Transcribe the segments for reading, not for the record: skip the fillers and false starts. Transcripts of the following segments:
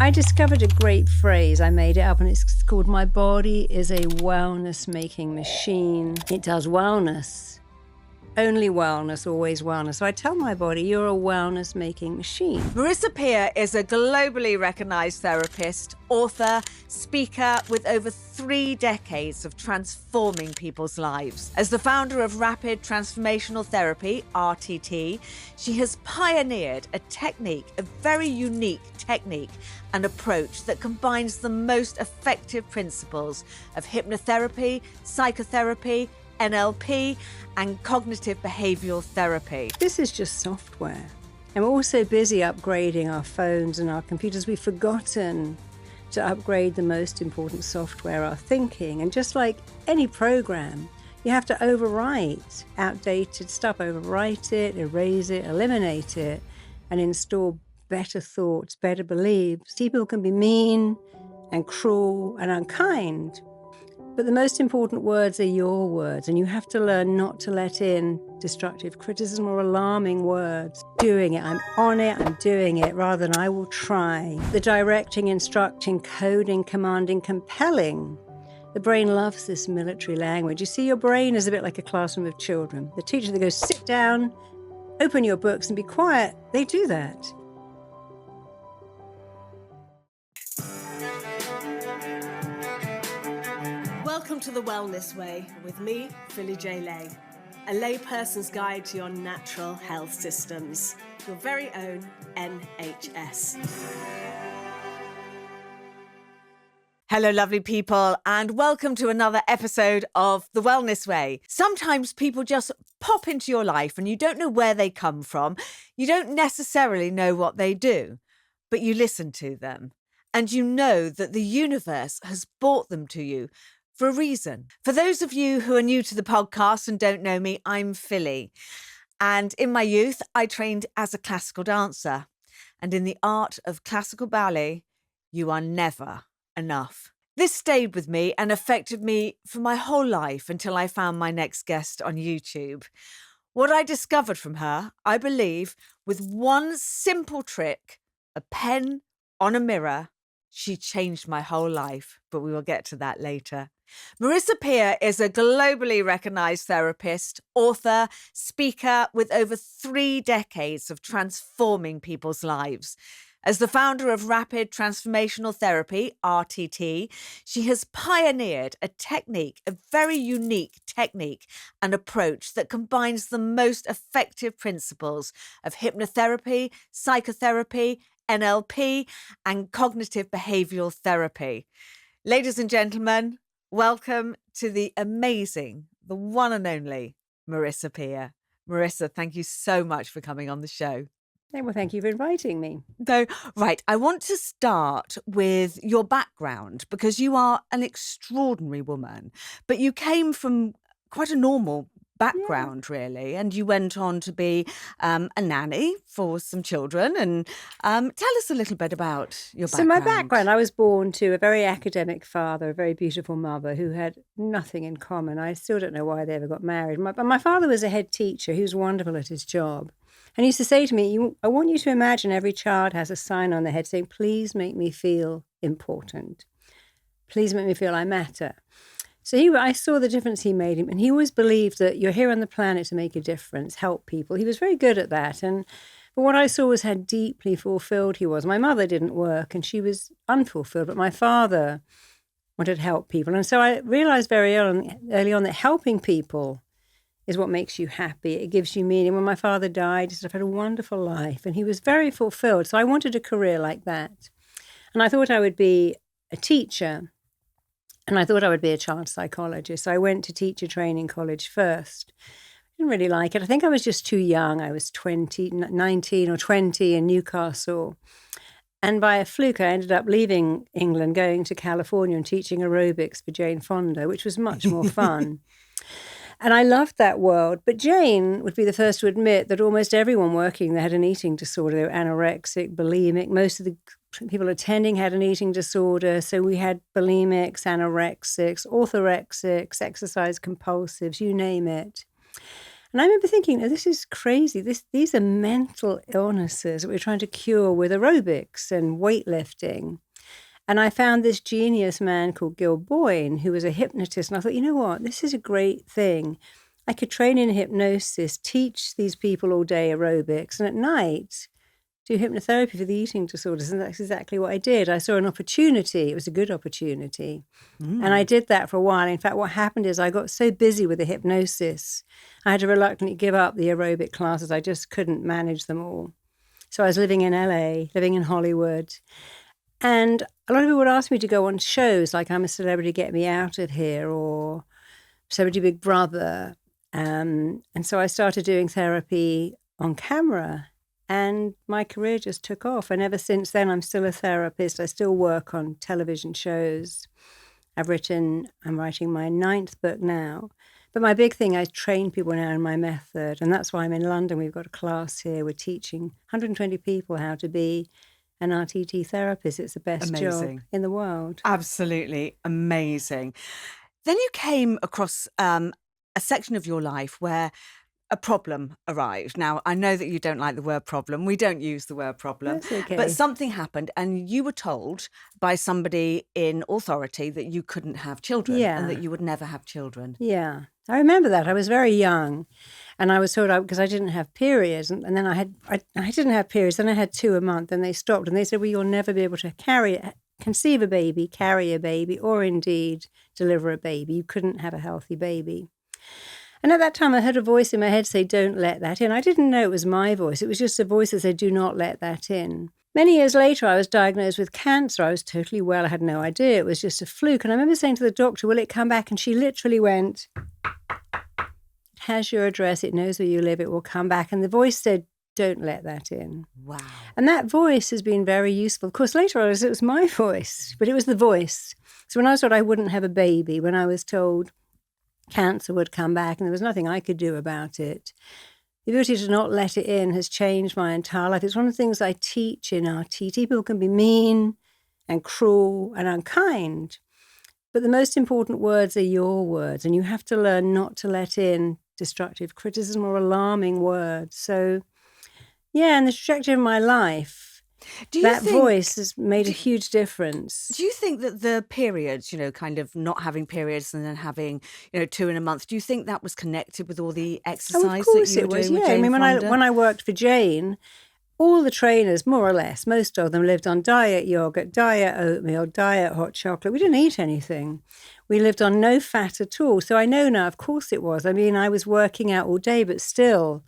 I discovered a great phrase. I made it up, and it's called "My body is a wellness-making machine." It does wellness. Only wellness, always wellness. So I tell my body, you're a wellness-making machine. Marisa Peer is a globally recognised therapist, author, speaker with over 3 decades of transforming people's lives. As the founder of Rapid Transformational Therapy, RTT, she has pioneered a very unique technique and approach that combines the most effective principles of hypnotherapy, psychotherapy, NLP, and cognitive behavioural therapy. This is just software. And we're also busy upgrading our phones and our computers. We've forgotten to upgrade the most important software, our thinking. And just like any program, you have to overwrite outdated stuff, overwrite it, erase it, eliminate it, and install better thoughts, better beliefs. People can be mean and cruel and unkind, but the most important words are your words, and you have to learn not to let in destructive criticism or alarming words. Doing it, I'm on it, I'm doing it, rather than I will try. The directing, instructing, coding, commanding, compelling. The brain loves this military language. You see, your brain is a bit like a classroom of children. The teacher that goes, sit down, open your books and be quiet, they do that. Welcome to The Wellness Way with me, Philly J. Lay, a layperson's guide to your natural health systems, your very own NHS. Hello, lovely people, and welcome to another episode of The Wellness Way. Sometimes people just pop into your life and you don't know where they come from. You don't necessarily know what they do, but you listen to them and you know that the universe has brought them to you for a reason. For those of you who are new to the podcast and don't know me, I'm Philly. And in my youth, I trained as a classical dancer. And in the art of classical ballet, you are never enough. This stayed with me and affected me for my whole life until I found my next guest on YouTube. What I discovered from her, I believe, with one simple trick, a pen on a mirror, she changed my whole life, but we will get to that later. Marisa Peer is a globally recognised therapist, author, speaker with over 3 decades of transforming people's lives. As the founder of Rapid Transformational Therapy, RTT, she has pioneered a very unique technique and approach that combines the most effective principles of hypnotherapy, psychotherapy, NLP, and cognitive behavioural therapy. Ladies and gentlemen, welcome to the amazing, the one and only Marisa Peer. Marisa, thank you so much for coming on the show. Well, thank you for inviting me. So, right, I want to start with your background because you are an extraordinary woman, but you came from quite a normal background, really, and you went on to be a nanny for some children. And tell us a little bit about your background. So my background, I was born to a very academic father, a very beautiful mother who had nothing in common. I still don't know why they ever got married. But my father was a head teacher. He was wonderful at his job. And he used to say to me, I want you to imagine every child has a sign on their head saying, please make me feel important. Please make me feel I matter. So I saw the difference he made him. And he always believed that you're here on the planet to make a difference, help people. He was very good at that. But what I saw was how deeply fulfilled he was. My mother didn't work and she was unfulfilled, but my father wanted to help people. And so I realized very early on that helping people is what makes you happy. It gives you meaning. When my father died, he said, I've had a wonderful life. And he was very fulfilled. So I wanted a career like that. And I thought I would be a teacher. And I thought I would be a child psychologist. So I went to teacher training college first. Didn't really like it. I think I was just too young. I was 19 or 20 in Newcastle. And by a fluke, I ended up leaving England, going to California and teaching aerobics for Jane Fonda, which was much more fun. And I loved that world. But Jane would be the first to admit that almost everyone working there had an eating disorder. They were anorexic, bulimic. Most of the people attending had an eating disorder. So we had bulimics, anorexics, orthorexics, exercise compulsives, you name it. And I remember thinking, oh, this is crazy. These are mental illnesses that we're trying to cure with aerobics and weightlifting. And I found this genius man called Gil Boyne, who was a hypnotist. And I thought, you know what? This is a great thing. I could train in hypnosis, teach these people all day aerobics, and at night do hypnotherapy for the eating disorders. And that's exactly what I did. I saw an opportunity. It was a good opportunity. And I did that for a while. In fact, what happened is I got so busy with the hypnosis, I had to reluctantly give up the aerobic classes. I just couldn't manage them all. So I was living in LA, living in Hollywood. And a lot of people would ask me to go on shows like I'm a Celebrity, Get Me Out of Here, or Celebrity Big Brother. And so I started doing therapy on camera. And my career just took off. And ever since then, I'm still a therapist. I still work on television shows. I'm writing my 9th book now. But my big thing, I train people now in my method. And that's why I'm in London. We've got a class here. We're teaching 120 people how to be an RTT therapist. It's the best job in the world. Absolutely amazing. Then you came across a section of your life where a problem arrived. Now, I know that you don't like the word problem. We don't use the word problem. That's okay. But something happened and you were told by somebody in authority that you couldn't have children and that you would never have children. Yeah. I remember that. I was very young and I was told, because I didn't have periods, and then I didn't have periods, then I had 2 a month, and they stopped and they said, well, you'll never be able to conceive a baby, carry a baby, or indeed deliver a baby. You couldn't have a healthy baby. And at that time, I heard a voice in my head say, don't let that in. I didn't know it was my voice. It was just a voice that said, do not let that in. Many years later, I was diagnosed with cancer. I was totally well. I had no idea. It was just a fluke. And I remember saying to the doctor, will it come back? And she literally went, it has your address. It knows where you live. It will come back. And the voice said, don't let that in. Wow. And that voice has been very useful. Of course, later on, it was my voice, but it was the voice. So when I was told I wouldn't have a baby, when I was told cancer would come back and there was nothing I could do about it, the ability to not let it in has changed my entire life. It's one of the things I teach in RTT. People can be mean and cruel and unkind, but the most important words are your words, and you have to learn not to let in destructive criticism or alarming words. So, yeah, in the trajectory of my life, voice has made a huge difference. Do you think that the periods, kind of not having periods and then having, 2 in a month, do you think that was connected with all the exercise of course that you were it was, doing with yeah. Jane Fonda? When I worked for Jane, all the trainers, more or less, most of them lived on diet yogurt, diet oatmeal, diet hot chocolate. We didn't eat anything. We lived on no fat at all. So I know now, of course it was. I mean, I was working out all day, but still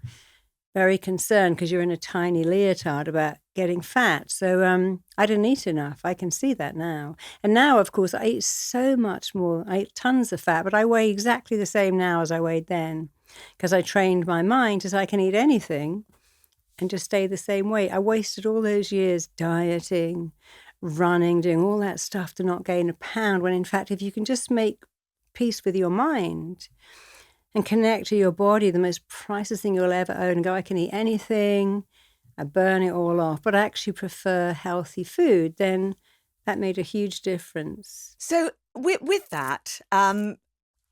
very concerned because you're in a tiny leotard about getting fat. So I didn't eat enough. I can see that now. And now, of course, I eat so much more. I eat tons of fat, but I weigh exactly the same now as I weighed then because I trained my mind as I can eat anything and just stay the same weight. I wasted all those years dieting, running, doing all that stuff to not gain a pound, when in fact, if you can just make peace with your mind and connect to your body, the most priceless thing you'll ever own, and go, I can eat anything, I burn it all off, but I actually prefer healthy food, then that made a huge difference. So with that,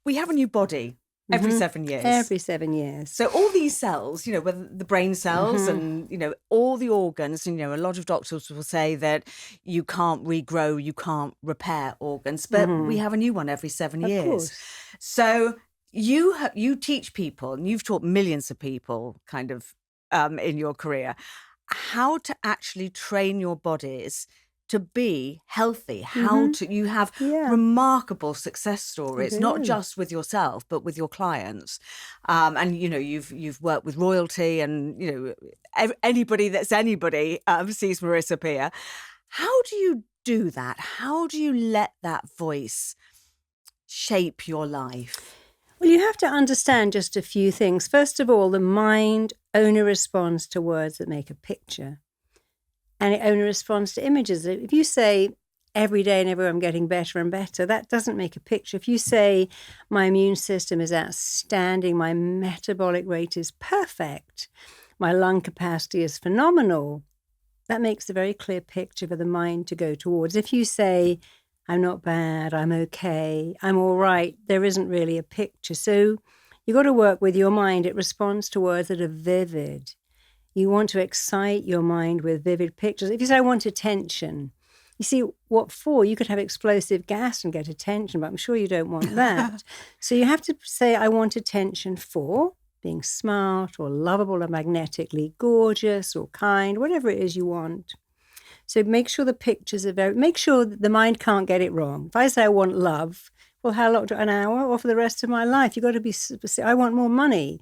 we have a new body every 7 years. Every 7 years. So all these cells, whether the brain cells and, all the organs, a lot of doctors will say that you can't regrow, you can't repair organs, but we have a new one every 7 years. Of course. So you teach people, and you've taught millions of people kind of in your career, how to actually train your bodies to be healthy, you have remarkable success stories, not just with yourself, but with your clients. And, you've worked with royalty and, anybody that's anybody sees Marisa Peer. How do you do that? How do you let that voice shape your life? Well, you have to understand just a few things. First of all, the mind only responds to words that make a picture. And it only responds to images. If you say, every day and every day I'm getting better and better, that doesn't make a picture. If you say, my immune system is outstanding, my metabolic rate is perfect, my lung capacity is phenomenal, that makes a very clear picture for the mind to go towards. If you say, I'm not bad, I'm okay, I'm all right, there isn't really a picture. So You've got to work with your mind. It responds to words that are vivid. You want to excite your mind with vivid pictures. If you say, I want attention, you see, what for? You could have explosive gas and get attention, but I'm sure you don't want that. So you have to say, I want attention for being smart or lovable or magnetically gorgeous or kind, whatever it is you want. So make sure the pictures are make sure that the mind can't get it wrong. If I say I want love, well, how long? An hour or for the rest of my life? You've got to be specific. I want more money.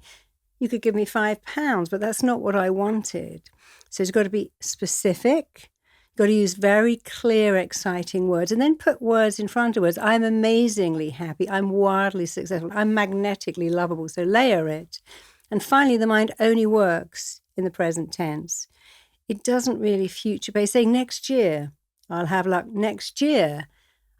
You could give me £5, but that's not what I wanted. So it's got to be specific. You've got to use very clear, exciting words, and then put words in front of words. I'm amazingly happy. I'm wildly successful. I'm magnetically lovable. So layer it. And finally, the mind only works in the present tense. It doesn't really future-based. Saying next year, I'll have luck. Next year,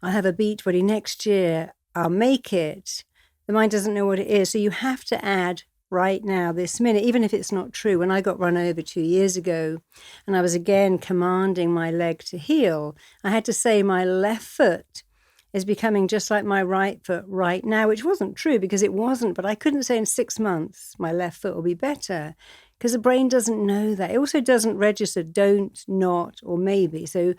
I'll have a beach body. Next year, I'll make it. The mind doesn't know what it is. So you have to add right now, this minute, even if it's not true. When I got run over 2 years ago and I was again commanding my leg to heal, I had to say my left foot is becoming just like my right foot right now, which wasn't true because it wasn't. But I couldn't say in 6 months my left foot will be better, because the brain doesn't know that. It also doesn't register don't, not, or maybe. So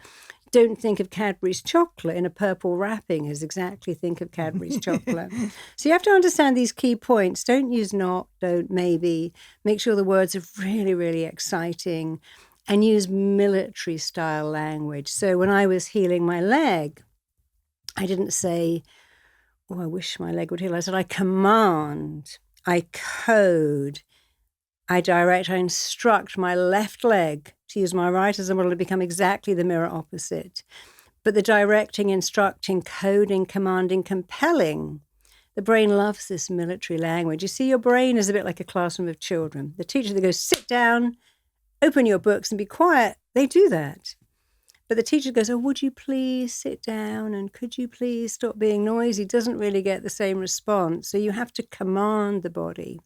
don't think of Cadbury's chocolate in a purple wrapping as exactly think of Cadbury's chocolate. So you have to understand these key points. Don't use not, don't, maybe. Make sure the words are really, really exciting, and use military style language. So when I was healing my leg, I didn't say, oh, I wish my leg would heal. I said, I command, I code, I direct, I instruct my left leg to use my right as a model to become exactly the mirror opposite. But the directing, instructing, coding, commanding, compelling, the brain loves this military language. You see, your brain is a bit like a classroom of children. The teacher that goes, sit down, open your books and be quiet, they do that. But the teacher goes, oh, would you please sit down and could you please stop being noisy? Doesn't really get the same response. So you have to command the body.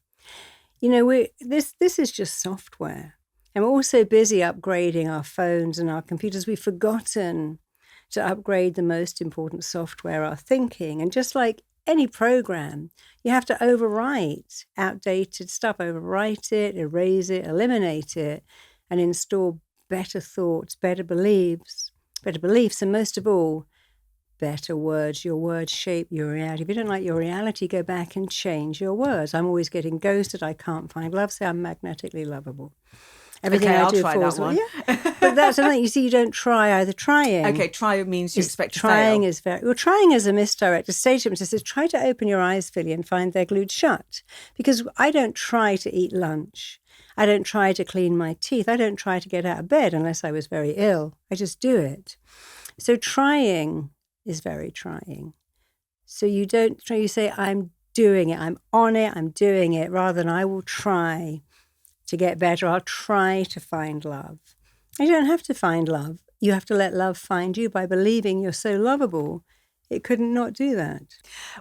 You know, this is just software. And we're also busy upgrading our phones and our computers. We've forgotten to upgrade the most important software, our thinking. And just like any program, you have to overwrite outdated stuff, overwrite it, erase it, eliminate it, and install better thoughts, better beliefs, and most of all, better words. Your words shape your reality. If you don't like your reality, go back and change your words. I'm always getting ghosted. I can't find love. Say I'm magnetically lovable. Everything okay, I I'll do try falls that one. Yeah. But that's something you see. You don't try either. Trying. Okay, try means you expect to trying fail. is very well. Trying is a misdirect. A statement that says, "Try to open your eyes, Philly, and find they're glued shut." Because I don't try to eat lunch. I don't try to clean my teeth. I don't try to get out of bed unless I was very ill. I just do it. So trying is very trying. So you don't try, you say, I'm doing it, I'm on it, I'm doing it, rather than I will try to get better, I'll try to find love. You don't have to find love. You have to let love find you by believing you're so lovable. It couldn't not do that.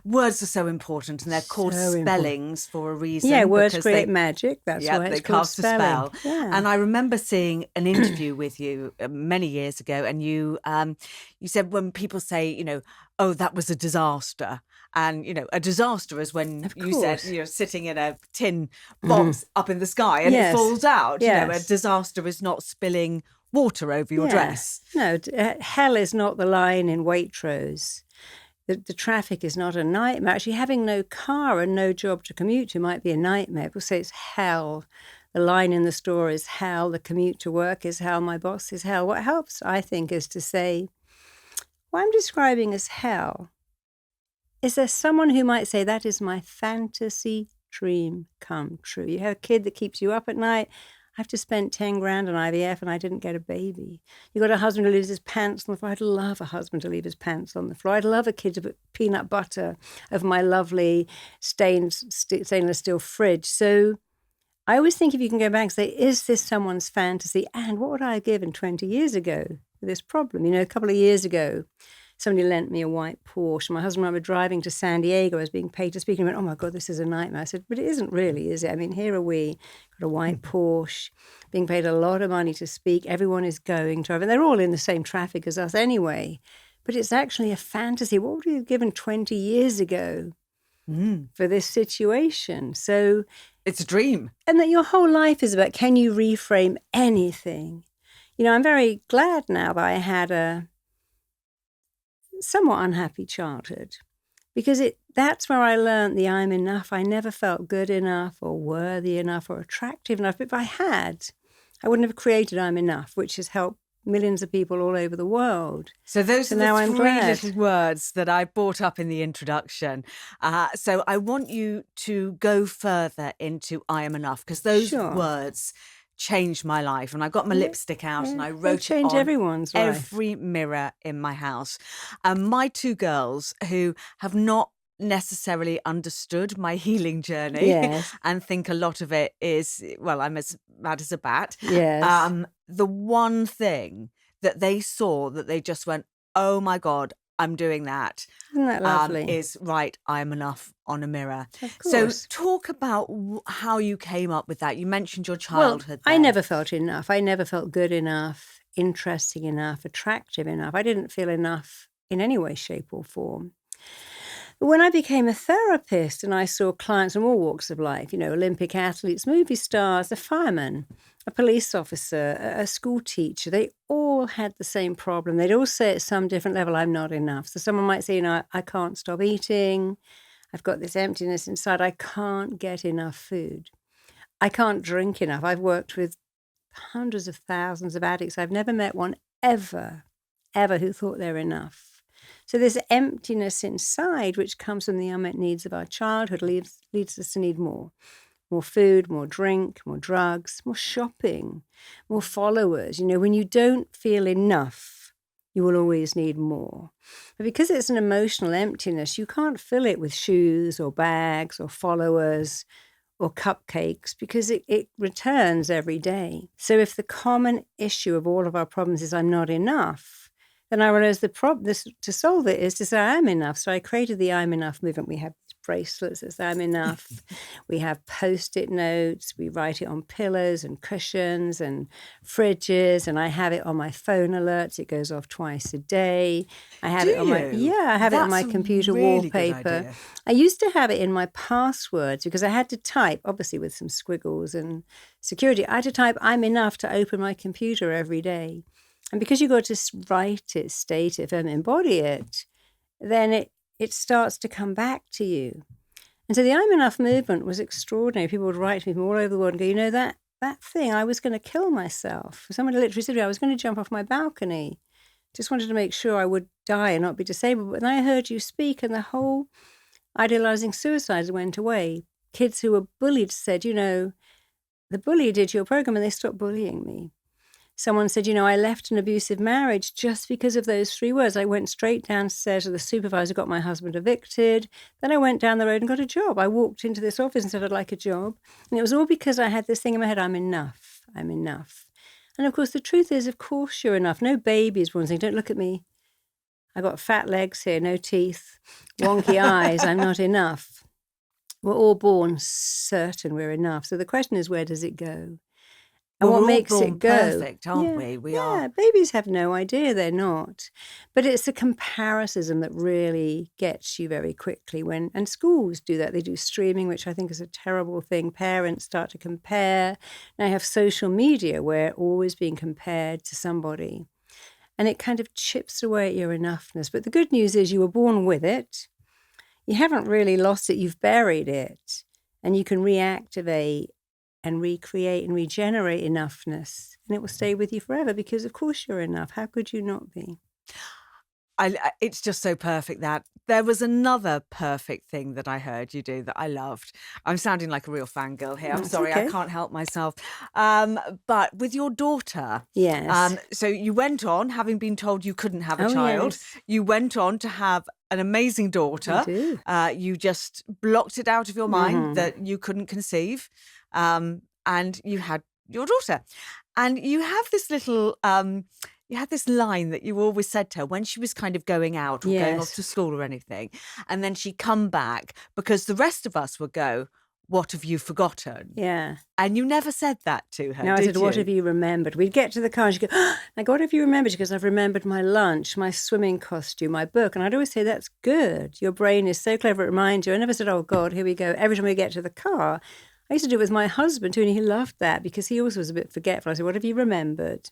Words are so important, and they're called So spellings for a reason. Yeah, words because create magic. That's why it's they called cast spelling. a spell. Yeah. And I remember seeing an interview with you many years ago, and you said when people say, you know, oh, that was a disaster. And, you know, a disaster is when you said you're sitting in a tin box up in the sky and it falls out. Yes. You know, a disaster is not spilling water over your dress. No, hell is not the line in Waitrose. The traffic is not a nightmare. Actually, having no car and no job to commute to might be a nightmare. People say it's hell. The line in the store is hell. The commute to work is hell. My boss is hell. What helps, I think, is to say, what I'm describing as hell, is there someone who might say, that is my fantasy dream come true? You have a kid that keeps you up at night. I've just spent 10 grand on IVF and I didn't get a baby. You got a husband who leaves his pants on the floor. I'd love a husband to leave his pants on the floor. I'd love a kid to put peanut butter over my lovely stainless steel fridge. So I always think if you can go back and say, is this someone's fantasy? And what would I have given 20 years ago for this problem? You know, a couple of years ago, somebody lent me a white Porsche. My husband and I were driving to San Diego. I was being paid to speak. And he went, oh, my God, this is a nightmare. I said, but it isn't really, is it? I mean, here are we, got a white Porsche, being paid a lot of money to speak. Everyone is going to, and they're all in the same traffic as us anyway. But it's actually a fantasy. What would we have given 20 years ago for this situation. So It's a dream. and that your whole life is about, can you reframe anything? You know, I'm very glad now that I had a somewhat unhappy childhood, because that's where I learned the I'm enough. I never felt good enough or worthy enough or attractive enough. But if I had, I wouldn't have created I'm enough, which has helped millions of people all over the world. So those So are now the I'm three glad. little words that I brought up in the introduction. So I want you to go further into I am enough, because those Sure. words changed my life. And I got my lipstick out and I They wrote it change on everyone's life. every mirror in my house. My two girls, who have not necessarily understood my healing journey Yes. and think a lot of it is, well, I'm as mad as a bat. Yes. The one thing that they saw that they just went, oh my God, I'm doing that, Isn't that lovely? is right, I'm enough on a mirror. Of So course. talk about how you came up with that. You mentioned your Well, childhood I there. never felt enough. I never felt good enough, interesting enough, attractive enough. I didn't feel enough in any way, shape, or form. But when I became a therapist and I saw clients from all walks of life, you know, Olympic athletes, movie stars, a fireman, a police officer, a school teacher, they all had the same problem. They'd all say at some different level, I'm not enough. So someone might say, you know, I can't stop eating. I've got this emptiness inside. I can't get enough food. I can't drink enough. I've worked with hundreds of thousands of addicts. I've never met one ever who thought they're enough. So this emptiness inside, which comes from the unmet needs of our childhood, leads us to need more. More food, more drink, more drugs, more shopping, more followers. You know, when you don't feel enough, you will always need more. But because it's an emotional emptiness, you can't fill it with shoes or bags or followers or cupcakes, because it returns every day. So if the common issue of all of our problems is I'm not enough, then I realized to solve it is to say I'm enough. So I created the I'm enough movement. We have bracelets that say I'm enough. We have Post-it notes. We write it on pillows and cushions and fridges, and I have it on my phone alerts. It goes off twice a day. I have it on my I have it on my That's a computer really good wallpaper. idea. I used to have it in my passwords because I had to type, obviously with some squiggles and security. I had to type I'm enough to open my computer every day. And because you got to write it, state it, and embody it, then it starts to come back to you. And so the I'm enough movement was extraordinary. People would write to me from all over the world and go, you know, that thing, I was going to kill myself. Someone literally said to me, I was going to jump off my balcony. Just wanted to make sure I would die and not be disabled. But then I heard you speak, and the whole idealizing suicides went away. Kids who were bullied said, you know, the bully did your program and they stopped bullying me. Someone said, you know, I left an abusive marriage just because of those 3 words. I went straight downstairs to the supervisor, got my husband evicted. Then I went down the road and got a job. I walked into this office and said, I'd like a job. And it was all because I had this thing in my head, I'm enough, I'm enough. And of course, the truth is, of course you're enough. No baby is born saying, don't look at me. I got fat legs here, no teeth, wonky eyes, I'm not enough. We're all born certain we're enough. So the question is, where does it go? And Well, what we're all makes born it go? perfect, aren't we? We are. Yeah, babies have no idea they're not. But it's the comparison that really gets you very quickly and schools do that. They do streaming, which I think is a terrible thing. Parents start to compare. Now you have social media where always being compared to somebody. And it kind of chips away at your enoughness. But the good news is you were born with it. You haven't really lost it. You've buried it. And you can reactivate and recreate and regenerate enoughness, and it will stay with you forever because, of course, you're enough. How could you not be? It's just so perfect that there was another perfect thing that I heard you do that I loved. I'm sounding like a real fangirl here. I'm That's sorry, I okay. can't help myself. But with your daughter, Yes. so you went on, having been told you couldn't have a Oh, child, yes. you went on to have an amazing daughter. I do. You just blocked it out of your mind that you couldn't conceive, and you had your daughter. And you have this little... you had this line that you always said to her when she was kind of going out or going off Yes. to school or anything. And then she'd come back because the rest of us would go, what have you forgotten? Yeah. And you never said that to her, No, I did said, what you? have you remembered? We'd get to the car and she'd go, oh, like, what have you remembered? She goes, I've remembered my lunch, my swimming costume, my book. And I'd always say, that's good. Your brain is so clever, it reminds you. I never said, oh, God, here we go. Every time we get to the car. I used to do it with my husband too, and he loved that because he also was a bit forgetful. I said, what have you remembered?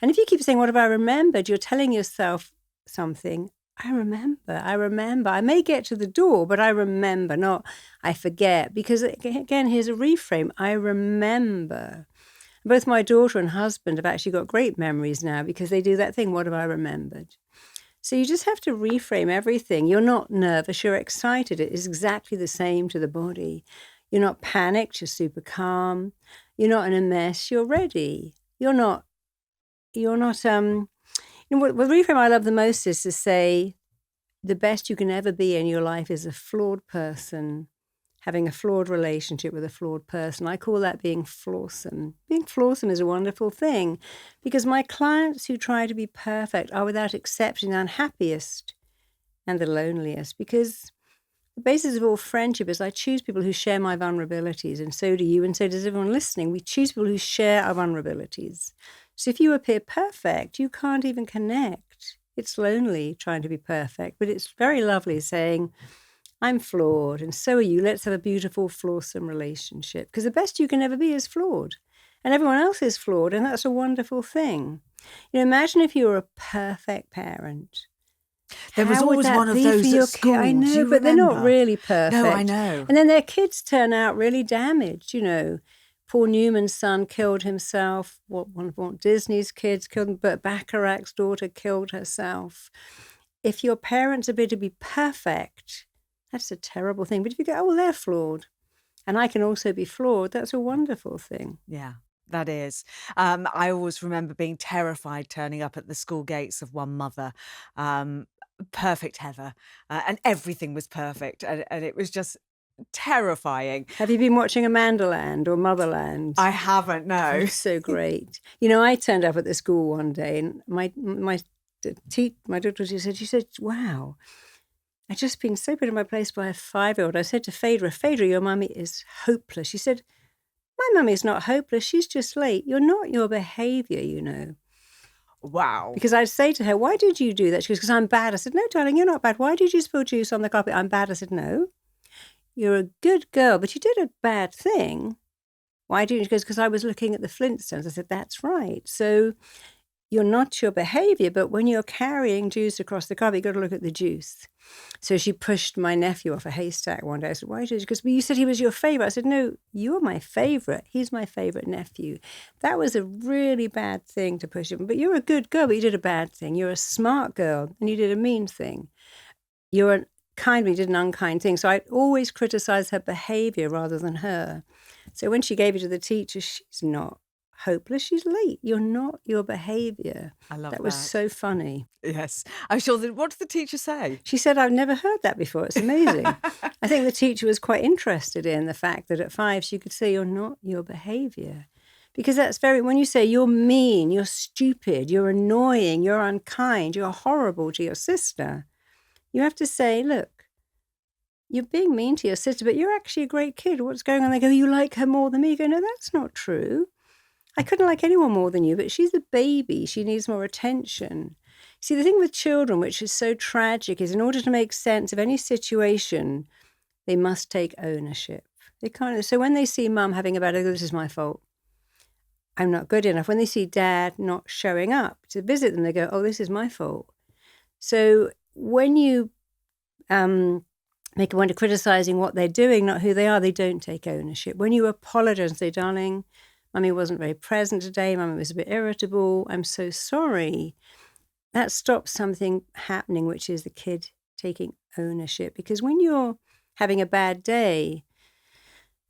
And if you keep saying, what have I remembered? You're telling yourself something. I remember. I may get to the door, but I remember, not I forget. Because again, here's a reframe. I remember. Both my daughter and husband have actually got great memories now because they do that thing, what have I remembered? So you just have to reframe everything. You're not nervous, you're excited. It is exactly the same to the body. You're not panicked, you're super calm. You're not in a mess, you're ready. You're not, what the reframe I love the most is to say the best you can ever be in your life is a flawed person, having a flawed relationship with a flawed person. I call that being flawsome. Being flawsome is a wonderful thing because my clients who try to be perfect are without exception the unhappiest and the loneliest, because the basis of all friendship is I choose people who share my vulnerabilities, and so do you, and so does everyone listening. We choose people who share our vulnerabilities. So if you appear perfect, you can't even connect. It's lonely trying to be perfect, but it's very lovely saying, I'm flawed, and so are you. Let's have a beautiful, flawsome relationship. Because the best you can ever be is flawed. And everyone else is flawed, and that's a wonderful thing. Imagine if you were a perfect parent. There was How would always that one of be those for at your school. kid? I Do know, you but they're not remember? really perfect. No, I know. And then their kids turn out really damaged, Paul Newman's son killed himself. One of Walt Disney's kids killed him, but Bacharach's daughter killed herself. If your parents appear to be perfect, that's a terrible thing. But if you go, oh, they're flawed, and I can also be flawed, that's a wonderful thing. Yeah, that is. I always remember being terrified turning up at the school gates of one mother, perfect Heather, and everything was perfect. And it was just terrifying. Have you been watching Amandaland or Motherland? I haven't, no. It's so great. I turned up at the school one day, and my daughter she said, wow, I'd just been so put in my place by a 5-year-old. I said to Phaedra, your mummy is hopeless. She said, my mummy's not hopeless. She's just late. You're not your behaviour, Wow. Because I'd say to her, why did you do that? She goes, because I'm bad. I said, no, darling, you're not bad. Why did you spill juice on the carpet? I'm bad. I said, no, you're a good girl, but you did a bad thing. Why didn't you? She goes, because I was looking at the Flintstones. I said, that's right. So you're not your behaviour, but when you're carrying juice across the carpet, you've got to look at the juice. So she pushed my nephew off a haystack one day. I said, why did you? She goes, well, you said he was your favourite. I said, no, you're my favourite. He's my favourite nephew. That was a really bad thing to push him. But you're a good girl, but you did a bad thing. You're a smart girl, and you did a mean thing. You're a kind, but you did an unkind thing. So I always criticise her behaviour rather than her. So when she gave it to the teacher, she's not hopeless, she's late. You're not your behaviour. I love that. Was so funny. Yes. I'm sure that, what did the teacher say? She said, I've never heard that before. It's amazing. I think the teacher was quite interested in the fact that at 5 she could say you're not your behaviour. Because that's when you say you're mean, you're stupid, you're annoying, you're unkind, you're horrible to your sister, you have to say, look, you're being mean to your sister, but you're actually a great kid. What's going on? They go, you like her more than me. You go, no, that's not true. I couldn't like anyone more than you, but she's a baby. She needs more attention. See, the thing with children, which is so tragic, is in order to make sense of any situation, they must take ownership. They can't. So when they see mum having a bad day, this is my fault. I'm not good enough. When they see dad not showing up to visit them, they go, oh, this is my fault. So when you make a point of criticising what they're doing, not who they are, they don't take ownership. When you apologise and say, darling, Mummy wasn't very present today, Mummy was a bit irritable, I'm so sorry, that stops something happening, which is the kid taking ownership. Because when you're having a bad day,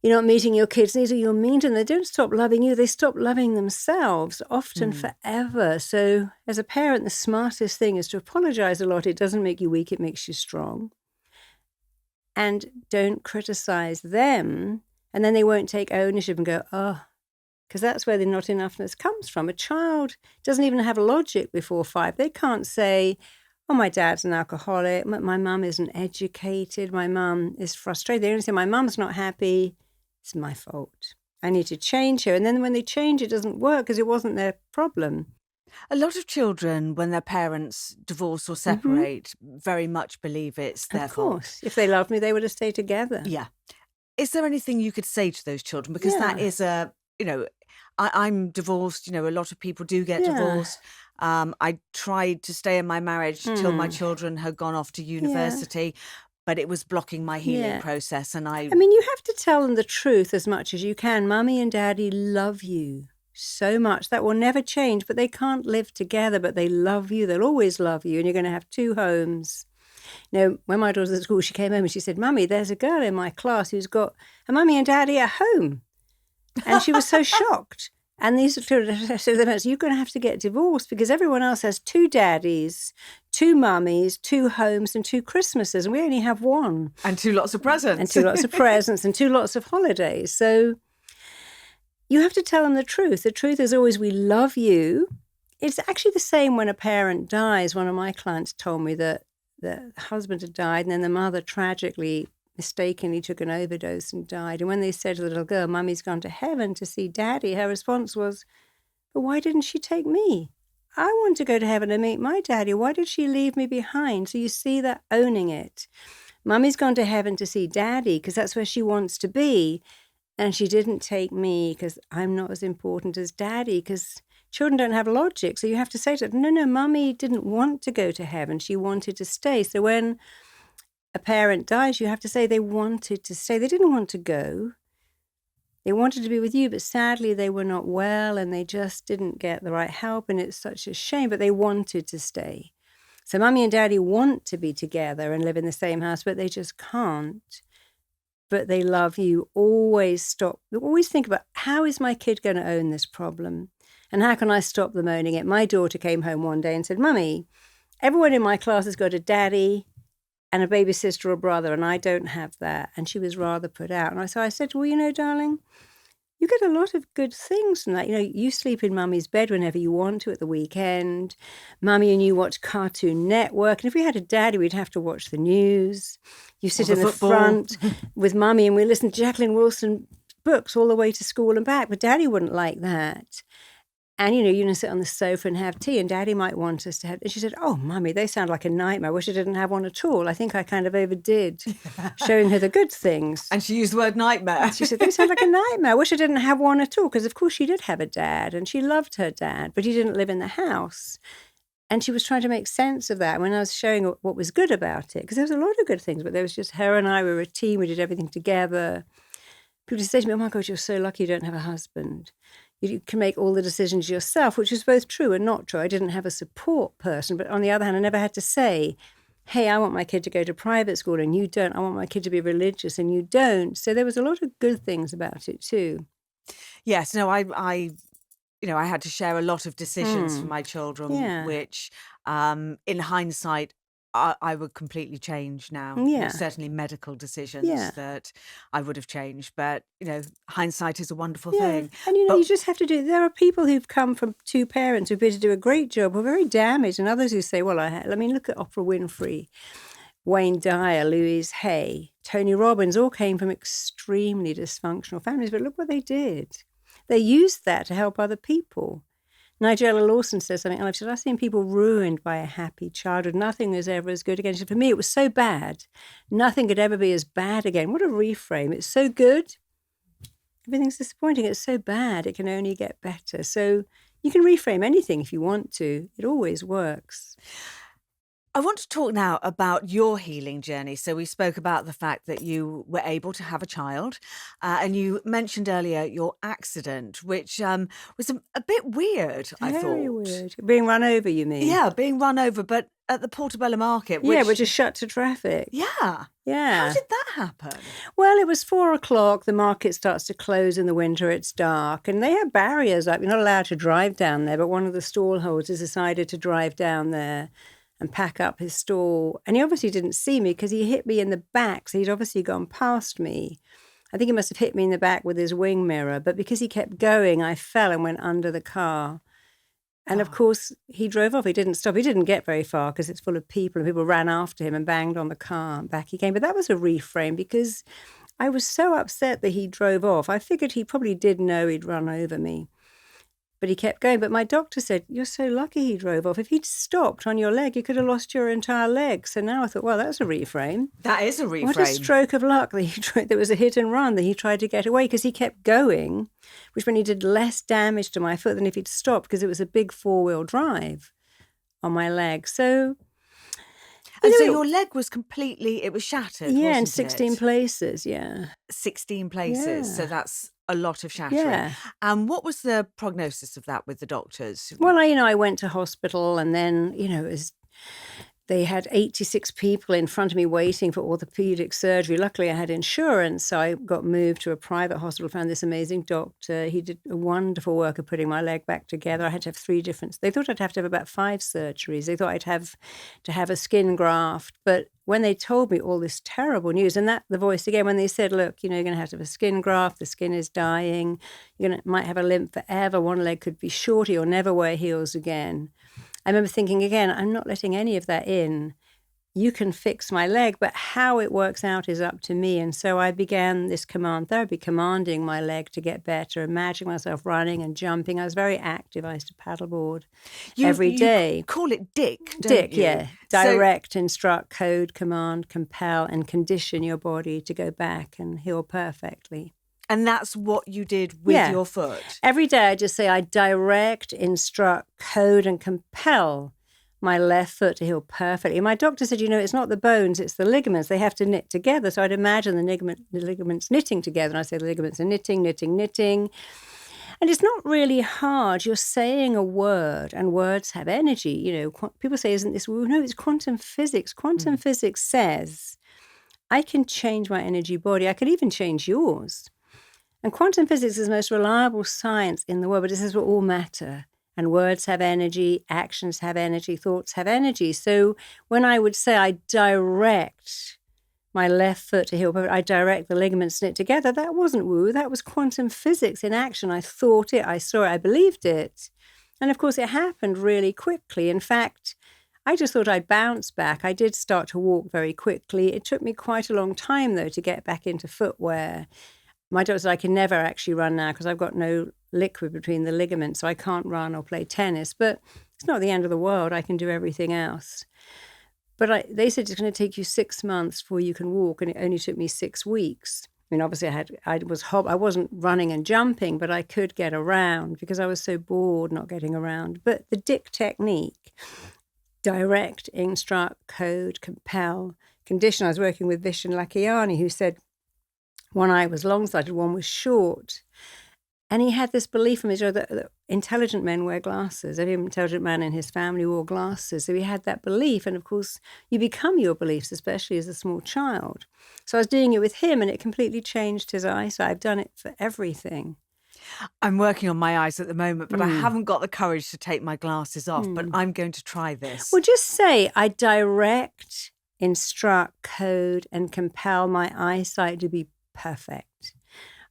you're not meeting your kids' needs, or you're mean to them, they don't stop loving you, they stop loving themselves, often forever. So as a parent, the smartest thing is to apologise a lot. It doesn't make you weak, it makes you strong. And don't criticise them, and then they won't take ownership and go, oh, because that's where the not enoughness comes from. A child doesn't even have logic before 5. They can't say, oh, my dad's an alcoholic, my mum isn't educated, my mum is frustrated. They only say, my mum's not happy, It's my fault. I need to change her. And then when they change, it doesn't work because it wasn't their problem. A lot of children, when their parents divorce or separate, very much believe it's their Of fault. course. If they loved me, they would have stayed together. Yeah. Is there anything you could say to those children? Because that Yeah. is I'm divorced. A lot of people do get Yeah. divorced. I tried to stay in my marriage till my children had gone off to university, but it was blocking my healing process. And I mean, you have to tell them the truth as much as you can. Mummy and Daddy love you so much. That will never change, but they can't live together, but they love you. They'll always love you, and you're going to have two homes. When my daughter was at school, she came home and she said, Mummy, there's a girl in my class who's got a mummy and daddy at home. And she was so shocked. And these children said to them, you're going to have to get divorced because everyone else has two daddies, two mummies, two homes and two Christmases. And we only have one. And two lots of presents. And two lots of presents and two lots of holidays. So you have to tell them the truth. The truth is always, we love you. It's actually the same when a parent dies. One of my clients told me that the husband had died and then the mother tragically, mistakenly took an overdose and died. And when they said to the little girl, Mummy's gone to heaven to see Daddy, her response was, but why didn't she take me? I want to go to heaven and meet my daddy. Why did she leave me behind? So you see that, owning it. Mummy's gone to heaven to see Daddy because that's where she wants to be. And she didn't take me because I'm not as important as Daddy, because children don't have logic. So you have to say to them, no, Mummy didn't want to go to heaven. She wanted to stay. So when a parent dies, you have to say they wanted to stay. They didn't want to go. They wanted to be with you, but sadly they were not well and they just didn't get the right help. And it's such a shame, but they wanted to stay. So Mummy and Daddy want to be together and live in the same house, but they just can't. But they love you. Always think about, how is my kid going to own this problem? And how can I stop them owning it? My daughter came home one day and said, Mummy, everyone in my class has got a daddy and a baby sister or brother, and I don't have that. And she was rather put out. And so I said, well, darling, you get a lot of good things from that. You sleep in Mummy's bed whenever you want to at the weekend. Mummy and you watch Cartoon Network. And if we had a daddy, we'd have to watch the news. You sit in the front with Mummy and we listen to Jacqueline Wilson books all the way to school and back. But Daddy wouldn't like that. And, you sit on the sofa and have tea, and Daddy might want us to have... And she said, oh, Mummy, they sound like a nightmare. I wish I didn't have one at all. I think I kind of overdid showing her the good things. And she used the word nightmare. She said, they sound like a nightmare. I wish I didn't have one at all. Because, of course, she did have a dad, and she loved her dad, but he didn't live in the house. And she was trying to make sense of that when I was showing her what was good about it. Because there was a lot of good things, but there was just her and I were a team. We did everything together. People just say to me, oh, my God, you're so lucky you don't have a husband. You can make all the decisions yourself, which is both true and not true. I didn't have a support person, but on the other hand, I never had to say, hey, I want my kid to go to private school and you don't. I want my kid to be religious and you don't. So there was a lot of good things about it too. Yes, no, I had to share a lot of decisions for my children, which in hindsight, I would completely change now. Yeah. Certainly medical decisions that I would have changed. But, hindsight is a wonderful thing. And, you just have to do... There are people who've come from two parents who've been to do a great job, who are very damaged, and others who say, well, look at Oprah Winfrey, Wayne Dyer, Louise Hay, Tony Robbins, all came from extremely dysfunctional families, but look what they did. They used that to help other people. Nigella Lawson says something, and I've said, I've seen people ruined by a happy childhood. Nothing was ever as good again. She said, for me, it was so bad. Nothing could ever be as bad again. What a reframe. It's so good. Everything's disappointing. It's so bad. It can only get better. So you can reframe anything if you want to. It always works. I want to talk now about your healing journey. So we spoke about the fact that you were able to have a child, and you mentioned earlier your accident, which was a bit weird, I thought. Very weird. Being run over, you mean? Yeah, being run over, but at the Portobello Market. Which is shut to traffic. Yeah. Yeah. How did that happen? Well, it was 4:00. The market starts to close in the winter. It's dark. And they have barriers up. You're not allowed to drive down there. But one of the stallholders decided to drive down there and pack up his stall. And he obviously didn't see me because he hit me in the back. So he'd obviously gone past me. I think he must have hit me in the back with his wing mirror. But because he kept going, I fell and went under the car. And of course, he drove off. He didn't stop. He didn't get very far because it's full of people. And people ran after him and banged on the car. And back he came. But that was a reframe because I was so upset that he drove off. I figured he probably did know he'd run over me. But he kept going. But my doctor said, you're so lucky he drove off. If he'd stopped on your leg, you could have lost your entire leg. So now I thought, well, that's a reframe. That is a reframe. What a stroke of luck that there was a hit and run, that he tried to get away because he kept going, which meant he did less damage to my foot than if he'd stopped, because it was a big 4-wheel drive on my leg. So... And so your leg was completely, it was shattered, yeah, wasn't in 16 it? places, yeah. 16 places. Yeah. So that's a lot of shattering. Yeah. And what was the prognosis of that with the doctors? Well, I went to hospital, and then, they had 86 people in front of me waiting for orthopedic surgery. Luckily, I had insurance, so I got moved to a private hospital, found this amazing doctor. He did a wonderful work of putting my leg back together. I had to have 3 different... They thought I'd have to have about 5 surgeries. They thought I'd have to have a skin graft. But when they told me all this terrible news, and that the voice again, when they said, look, you're going to have a skin graft, the skin is dying, might have a limp forever, one leg could be shorter, you'll never wear heels again. I remember thinking, again, I'm not letting any of that in. You can fix my leg, but how it works out is up to me. And so I began this command therapy, commanding my leg to get better, imagining myself running and jumping. I was very active. I used to paddleboard every day. You call it DIC, don't DIC, you? yeah. Direct, instruct, code, command, compel, and condition your body to go back and heal perfectly. And that's what you did with your foot? Every day I just say I direct, instruct, code, and compel my left foot to heal perfectly. And my doctor said, it's not the bones, it's the ligaments. They have to knit together. So I'd imagine the ligaments knitting together. And I say the ligaments are knitting. And it's not really hard. You're saying a word, and words have energy. People say, isn't this... No, it's quantum physics. Quantum physics says, I can change my energy body. I could even change yours. And quantum physics is the most reliable science in the world, but it says we all matter. And words have energy, actions have energy, thoughts have energy. So when I would say I direct my left foot to heal, I direct the ligaments knit together, that wasn't woo, that was quantum physics in action. I thought it, I saw it, I believed it. And of course it happened really quickly. In fact, I just thought I'd bounce back. I did start to walk very quickly. It took me quite a long time, though, to get back into footwear. My doctor said I can never actually run now because I've got no liquid between the ligaments, so I can't run or play tennis. But it's not the end of the world. I can do everything else. But they said it's going to take you 6 months before you can walk, and it only took me 6 weeks. I mean, obviously I wasn't running and jumping, but I could get around because I was so bored not getting around. But the DIC technique, direct, instruct, code, compel, condition. I was working with Vishen Lakhiani, who said, one eye was long-sighted, one was short. And he had this belief from his that intelligent men wear glasses. Every intelligent man in his family wore glasses. So he had that belief. And of course, you become your beliefs, especially as a small child. So I was doing it with him, and it completely changed his eyesight. I've done it for everything. I'm working on my eyes at the moment, but I haven't got the courage to take my glasses off. But I'm going to try this. Well, just say, I direct, instruct, code, and compel my eyesight to be perfect.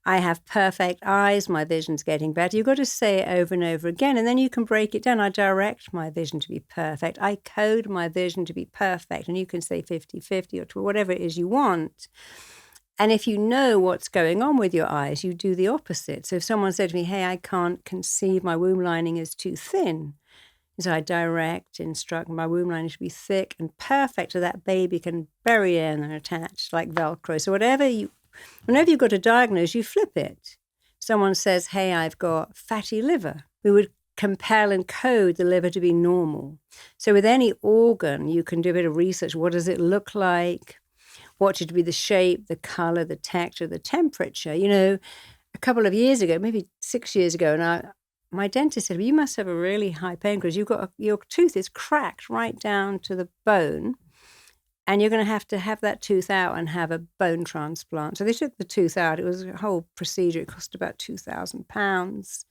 I have perfect eyes, my vision's getting better. You've got to say it over and over again, and then you can break it down. I direct my vision to be perfect. I code my vision to be perfect. And you can say 50-50 or whatever it is you want. And if you know what's going on with your eyes, you do the opposite. So if someone said to me, hey, I can't conceive, my womb lining is too thin. So I direct, instruct my womb lining to be thick and perfect so that baby can bury in and attach like Velcro. So whenever you've got a diagnosis, you flip it. Someone says, hey, I've got fatty liver. We would compel and code the liver to be normal. So with any organ, you can do a bit of research. What does it look like? What should be the shape, the color, the texture, the temperature? A couple of years ago, maybe 6 years ago, and my dentist said, well, you must have a really high pain because your tooth is cracked right down to the bone. And you're going to have that tooth out and have a bone transplant. So they took the tooth out. It was a whole procedure. It cost about £2,000.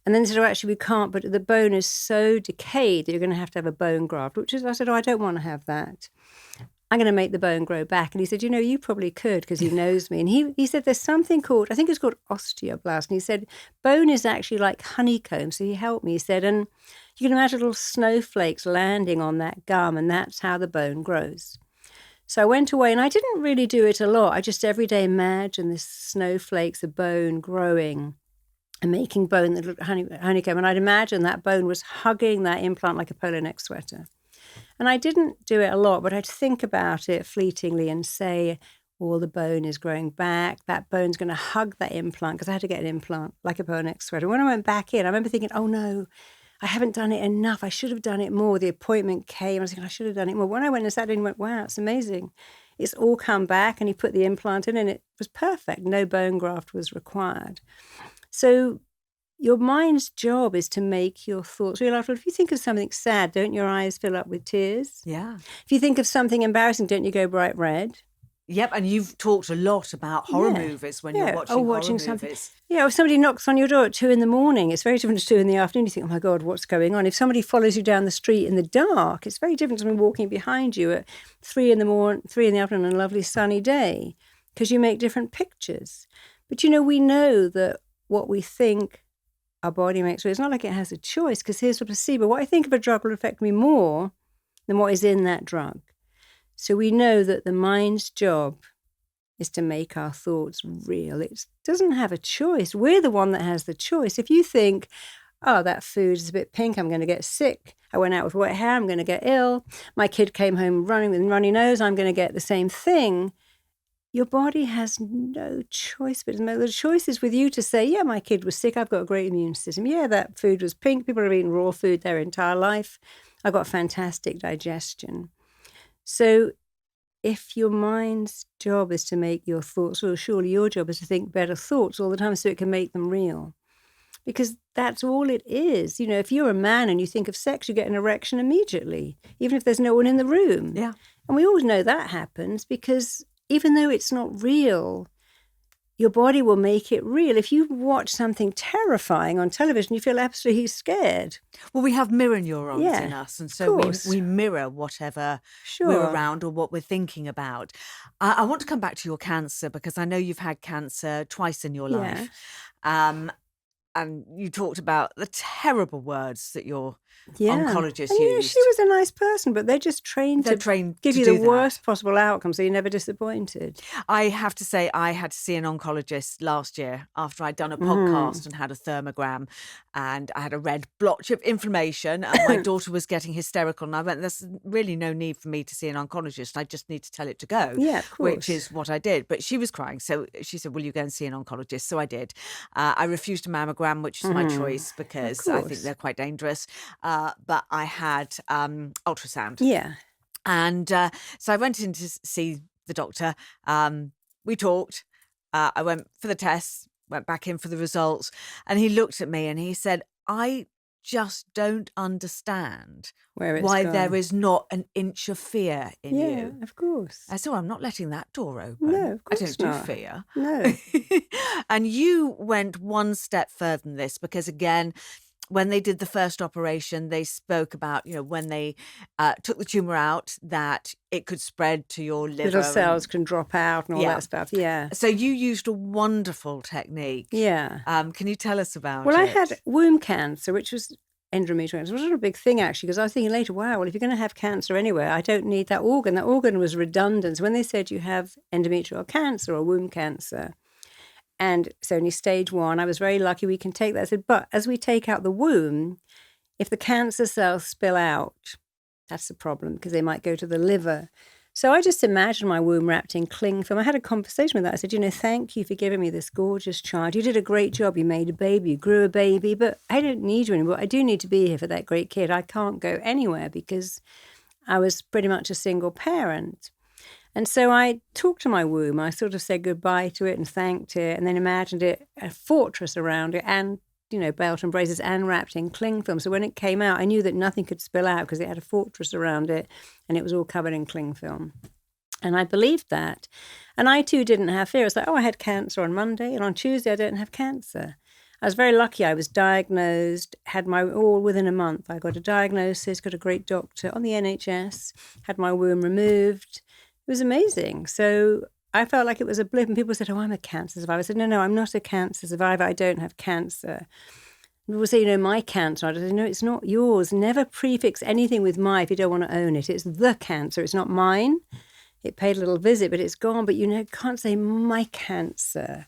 And then they said, oh, actually, we can't, but the bone is so decayed that you're going to have a bone graft, I said, oh, I don't want to have that. I'm going to make the bone grow back. And he said, you probably could because he knows me. And he said, there's something called, I think it's called osteoblast. And he said, bone is actually like honeycomb. So he helped me. He said, and you can imagine little snowflakes landing on that gum, and that's how the bone grows. So I went away and I didn't really do it a lot. I just every day imagined this snowflakes of bone growing and making bone that looked honeycomb. And I'd imagine that bone was hugging that implant like a polo neck sweater. And I didn't do it a lot, but I'd think about it fleetingly and say, all the bone is growing back. That bone's going to hug that implant, because I had to get an implant like a polo neck sweater. When I went back in, I remember thinking, oh no, I haven't done it enough. I should have done it more. The appointment came. I was thinking, I should have done it more. When I went and sat in and went, wow, it's amazing. It's all come back. And he put the implant in and it was perfect. No bone graft was required. So your mind's job is to make your thoughts real. After all, if you think of something sad, don't your eyes fill up with tears? Yeah. If you think of something embarrassing, don't you go bright red? Yep, and you've talked a lot about horror movies when you're watching horror movies. Yeah, if somebody knocks on your door at 2 a.m, it's very different to 2 p.m. You think, oh my God, what's going on? If somebody follows you down the street in the dark, it's very different to someone walking behind you at 3 in the afternoon on a lovely sunny day, because you make different pictures. But we know that what we think our body makes, so it's not like it has a choice, because here's the placebo. What I think of a drug will affect me more than what is in that drug. So we know that the mind's job is to make our thoughts real. It doesn't have a choice. We're the one that has the choice. If you think, oh, that food is a bit pink, I'm going to get sick. I went out with wet hair, I'm going to get ill. My kid came home running with a runny nose, I'm going to get the same thing. Your body has no choice, but the choice is with you to say, yeah, my kid was sick, I've got a great immune system. Yeah, that food was pink, people have eaten raw food their entire life. I've got fantastic digestion. So if your mind's job is to make your thoughts real, surely your job is to think better thoughts all the time so it can make them real. Because that's all it is. If you're a man and you think of sex, you get an erection immediately, even if there's no one in the room. Yeah. And we all know that happens because even though it's not real, your body will make it real. If you watch something terrifying on television, you feel absolutely scared. Well, we have mirror neurons in us, and so we mirror whatever we're around or what we're thinking about. I want to come back to your cancer, because I know you've had cancer twice in your life. And you talked about the terrible words that your oncologist used. Yeah, she was a nice person, but they're just trained to give you the worst possible outcome, so you're never disappointed. I have to say, I had to see an oncologist last year after I'd done a podcast and had a thermogram, and I had a red blotch of inflammation, and my daughter was getting hysterical, and I went, there's really no need for me to see an oncologist. I just need to tell it to go, which is what I did. But she was crying, so she said, will you go and see an oncologist? So I did. I refused a mammogram, which is my choice, because I think they're quite dangerous. But I had ultrasound. Yeah. And so I went in to see the doctor. We talked. I went for the tests, went back in for the results. And he looked at me and he said, I just don't understand why there is not an inch of fear in you. Yeah, of course. I said, I'm not letting that door open. No, of course I don't do fear. No. And you went one step further than this, because again, when they did the first operation, they spoke about, when they took the tumour out, that it could spread to your liver. Little cells can drop out and all that stuff, yeah. So you used a wonderful technique. Yeah. Can you tell us about it? Well, I had womb cancer, which was endometrial cancer. It was not a big thing, actually, because I was thinking later, wow, well, if you're going to have cancer anywhere, I don't need that organ. That organ was redundant. So when they said you have endometrial cancer or womb cancer, and it's only stage 1, I was very lucky we can take that. I said, but as we take out the womb, if the cancer cells spill out, that's the problem, because they might go to the liver. So I just imagined my womb wrapped in cling film. I had a conversation with that. I said, thank you for giving me this gorgeous child. You did a great job. You made a baby, you grew a baby, but I don't need you anymore. I do need to be here for that great kid. I can't go anywhere because I was pretty much a single parent. And so I talked to my womb. I sort of said goodbye to it and thanked it, and then imagined it a fortress around it, and belt and braces, and wrapped in cling film. So when it came out, I knew that nothing could spill out because it had a fortress around it, and it was all covered in cling film. And I believed that. And I too didn't have fear. It's like, I had cancer on Monday, and on Tuesday I don't have cancer. I was very lucky. I was diagnosed, had all within a month. I got a diagnosis, got a great doctor on the NHS, had my womb removed. It was amazing. So I felt like it was a blip, and people said, I'm a cancer survivor. I said, no, I'm not a cancer survivor. I don't have cancer. And people say, my cancer. I said, no, it's not yours. Never prefix anything with my if you don't want to own it. It's the cancer. It's not mine. it paid a little visit, but it's gone. But, can't say my cancer,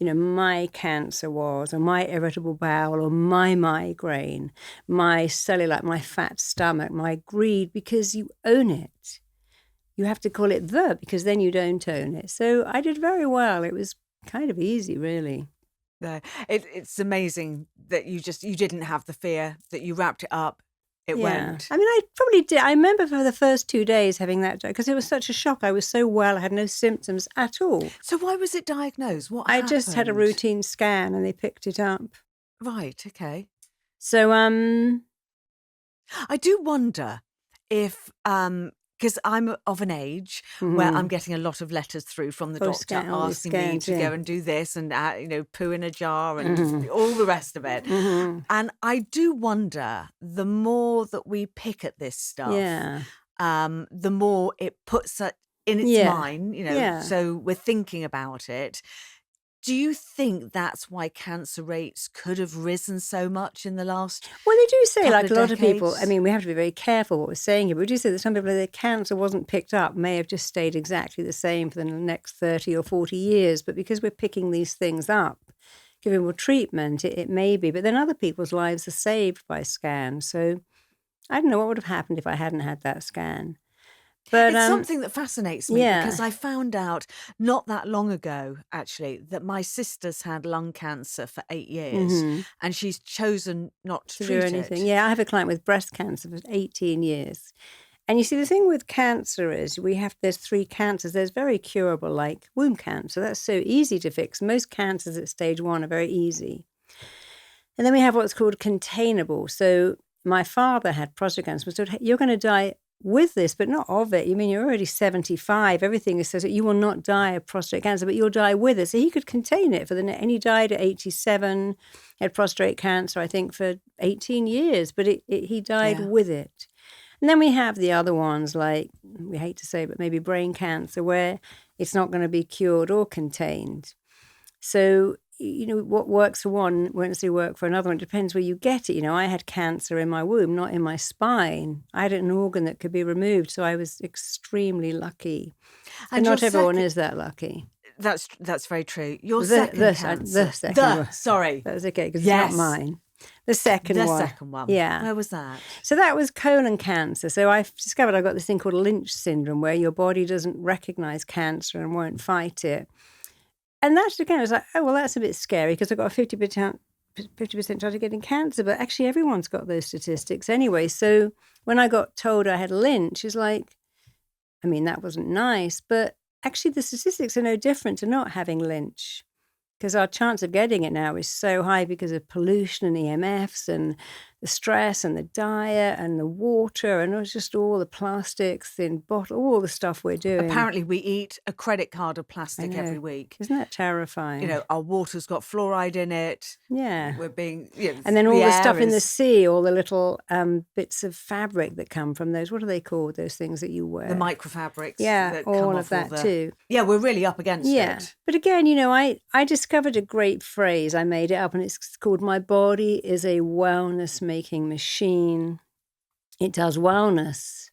my cancer was, or my irritable bowel, or my migraine, my cellulite, my fat stomach, my greed, because you own it. You have to call it because then you don't own it. So I did very well. It was kind of easy, really. No, it's amazing that you didn't have the fear, that you wrapped it up. It went. I mean, I probably did. I remember for the first 2 days having that, because it was such a shock. I was so well, I had no symptoms at all. So why was it diagnosed? What I happened? just had a routine scan and they picked it up. Right, okay. So, I do wonder if, because I'm of an age where I'm getting a lot of letters through from the doctor asking me to go and do this and, poo in a jar and all the rest of it. And I do wonder, the more that we pick at this stuff, the more it puts it in its mind, so we're thinking about it. Do you think that's why cancer rates could have risen so much in the last Well, they do say, like a lot decades? of people, I mean, we have to be very careful what we're saying here, but we do say that some people, if their cancer wasn't picked up, may have just stayed exactly the same for the next 30 or 40 years. But because we're picking these things up, giving more treatment, it may be. But then other people's lives are saved by scans. So I don't know what would have happened if I hadn't had that scan. But it's something that fascinates me because I found out not that long ago, actually, that my sister's had lung cancer for 8 years and she's chosen not to treat do anything. it. Yeah, I have a client with breast cancer for 18 years. And you see, the thing with cancer is there's 3 cancers. There's very curable, like womb cancer. That's so easy to fix. Most cancers at stage 1 are very easy. And then we have what's called containable. So my father had prostate cancer. So you're going to die with this, but not of it. You mean you're already 75. Everything is so that you will not die of prostate cancer, but you'll die with it. So he could contain it and he died at 87. He had prostate cancer, I think, for 18 years, but he died with it. And then we have the other ones, like, we hate to say, but maybe brain cancer, where it's not going to be cured or contained. So, what works for one won't necessarily work for another one. It depends where you get it. I had cancer in my womb, not in my spine. I had an organ that could be removed, so I was extremely lucky. And not everyone is that lucky. That's very true. Your second cancer. Sorry. That was okay, because it's not mine. The second one. Yeah. Where was that? So that was colon cancer. So I've discovered I've got this thing called Lynch syndrome, where your body doesn't recognize cancer and won't fight it. And that's, again, I was like, oh, well, that's a bit scary because I've got a 50% chance of getting cancer. But actually, everyone's got those statistics anyway. So when I got told I had Lynch, it's like, I mean, that wasn't nice. But actually, the statistics are no different to not having Lynch, because our chance of getting it now is so high because of pollution and EMFs and the stress and the diet and the water and it's just all the plastics in bottle, all the stuff we're doing. Apparently, we eat a credit card of plastic every week. Isn't that terrifying? Our water's got fluoride in it. Yeah. We're being... and then all the stuff in the sea, all the little bits of fabric that come from those, what are they called, those things that you wear? The microfabrics. Yeah, that all come of that too. Yeah, we're really up against it. But again, I discovered a great phrase. I made it up and it's called, my body is a wellness-making machine. It does wellness.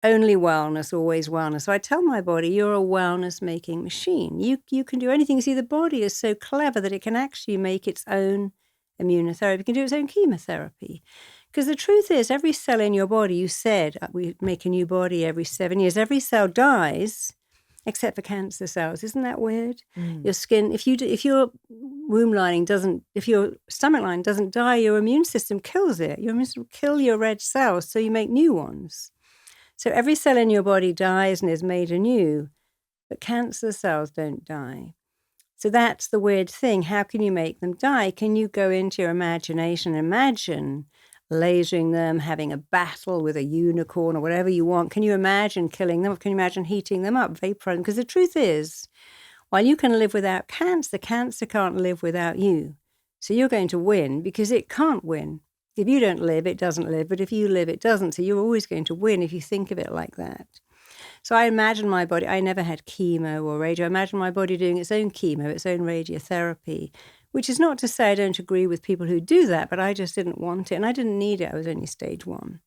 Only wellness, always wellness. So I tell my body, you're a wellness-making machine. You can do anything. See, the body is so clever that it can actually make its own immunotherapy. It can do its own chemotherapy. Because the truth is, every cell in your body, you said, we make a new body every 7 years. Every cell dies, except for cancer cells. Isn't that weird? Your skin, if your womb lining doesn't, if your stomach lining doesn't die, your immune system kills it. Your immune system will kill your red cells, so you make new ones. So every cell in your body dies and is made anew, but cancer cells don't die. So that's the weird thing. How can you make them die? Can you go into your imagination and imagine lasering them, having a battle with a unicorn or whatever you want? Can you imagine killing them? Or can you imagine heating them up, vaporizing? Because the truth is, while you can live without cancer can't live without you. So you're going to win because it can't win. If you don't live, it doesn't live. But if you live, it doesn't. So you're always going to win if you think of it like that. So I imagine my body, I never had chemo or radio. I imagine my body doing its own chemo, its own radiotherapy, which is not to say I don't agree with people who do that, but I just didn't want it and I didn't need it. I was only stage 1.